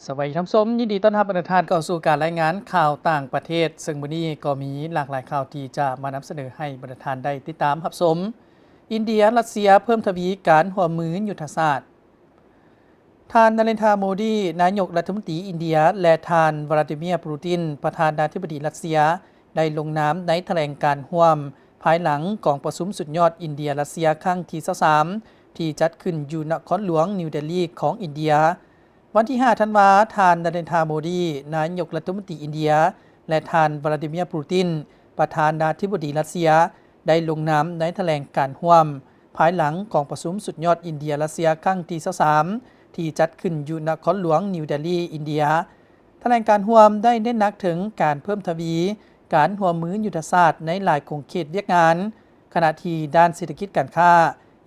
สวัสดีท่านผู้ชมยินดีต้อนรับทุกท่านเข้าสู่การรายงานข่าวต่างประเทศซึ่งวันนี้ก็มีหลากหลายข่าวที่จะมานำเสนอให้บรรดาท่านได้ติดตามรับชมอินเดียรัสเซียเพิ่มทวีการร่วมมือยุทธศาสตร์ท่านนเรนทราโมดีนายกรัฐมนตรีอินเดียและท่านวลาดิเมียร์ปูตินประธานาธิบดีรัสเซียได้ลงนามในแถลงการร่วมภายหลังกองประชุมสุดยอดอินเดียรัสเซียครั้งที่23ที่จัดขึ้นอยู่นครหลวงนิวเดลีของอินเดียวันที่5ธันวาคมท่านนเรนทราโมดีนายกรัฐมนตรีอินเดียและท่านวลาดิเมียร์ปูตินประธานาธิบดีรัสเซียได้ลงนามในแถลงการร่วมภายหลังกองประชุมสุดยอดอินเดียรัสเซียครั้งที่23ที่จัดขึ้นอยู่นครหลวงนิวเดลีอินเดียแถลงการร่วมได้เน้นหนักถึงการเพิ่มทวีการร่วมมือยุทธศาสตร์ในหลายขงเขตเวียกงานขณะที่ด้านเศรษฐกิจการค้า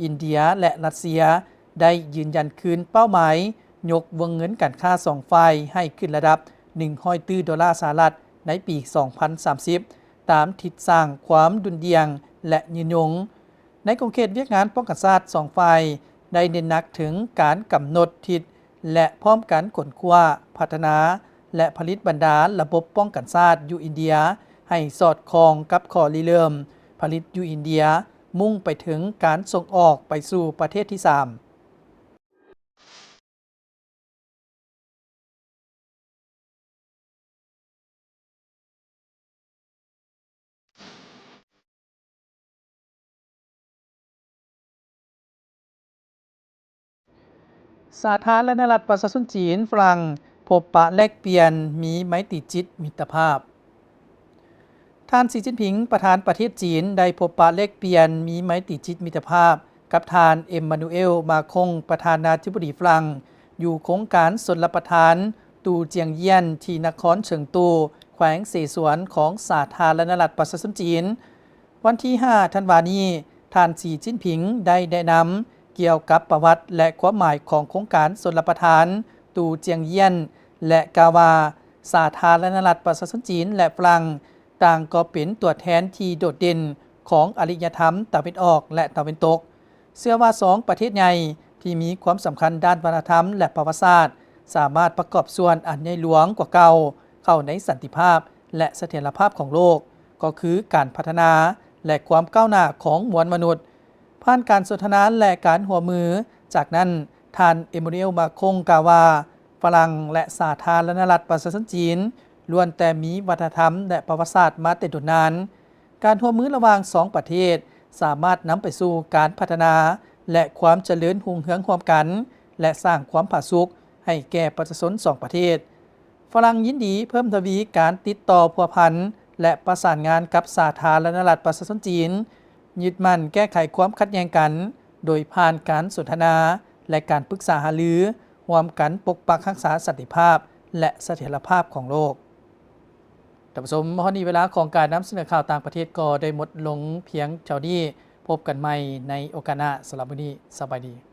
อินเดียและรัสเซียได้ยืนยันคืนเป้าหมายยกวงเงินการค้า2ฝ่ายให้ขึ้นระดับ$100 ตรีสหรัฐในปี 2030 ตามทิศสร้างความดุลเดียงและยืนยงในขงเขตเวียกงานป้องกันชาติ2ฝ่ายได้เน้นหนักถึงการกำหนดทิศและพร้อมการขนคว้าพัฒนาและผลิตบรรดาระบบป้องกันชาติอยู่อินเดียให้สอดคล้องกับข้อริเริ่มผลิตอยู่อินเดียมุ่งไปถึงการส่งออกไปสู่ประเทศที่ 3สาธารณรัฐประชาชนจีนฝรั่งพบปะแลกเปลี่ยนมีไมตรีจิตมิตรภาพท่านสีจิ้นผิงประธานประเทศจีนได้พบปะแลกเปลี่ยนมีไมตรีจิตมิตรภาพกับท่านเอ็มมานูเอลมาคงประธานาธิบดีฝรั่งอยู่โครงการสนรับประทานตูเจียงเยี่ยนที่นครเฉิงตูแขวงเสฉวนของสาธารณรัฐประชาชนจีนวันที่5ธันวาคมนี้ท่านสีจิ้นผิงได้แนะนำเกี่ยวกับประวัติและความหมายของโครงการสนรับประทานตูเจียงเยี่ยนและกาวาสาธารณรัฐประชาชนจีนและฝรั่งต่างก็เป็นตัวแทนที่โดดเด่นของอารยธรรมตะวันออกและตะวันตกเชื่อว่า2ประเทศใหญ่ที่มีความสำคัญด้านวัฒนธรรมและประวัติศาสตร์สามารถประกอบส่วนอันใหญ่หลวงกว่าเก่าเข้าในสันติภาพและเสถียรภาพของโลกก็คือการพัฒนาและความก้าวหน้าของมวลมนุษย์ผ่านการสนทนาและการหัวมือจากนั้นท่านเอมมานูเอลมาคงกล่าวว่าฝรั่งและสาธารณรัฐประชาชนจีนล้วนแต่มีวัฒนธรรมและประวัติศาสตร์มาแต่ดุนนานการร่วมมือระหว่าง2ประเทศสามารถนำไปสู่การพัฒนาและความเจริญรุ่งเรืองร่วมกันและสร้างความผาสุกให้แก่ประชาชน2ประเทศฝรั่งยินดีเพิ่มทวีการติดต่อพัวพันและประสานงานกับสาธารณรัฐประชาชนจีนยึดมั่นแก้ไขความขัดแย้งกันโดยผ่านการสนทนาและการปรึกษาหารือร่วมกันปกปักรักษาสันติภาพและเสถียรภาพของโลกท่านผู้ชมวันนี้เวลาของการนำเสนอข่าวต่างประเทศก็ได้หมดลงเพียงเท่านี้พบกันใหม่ในโอกาสหน้าสำหรับวันนี้สบายดี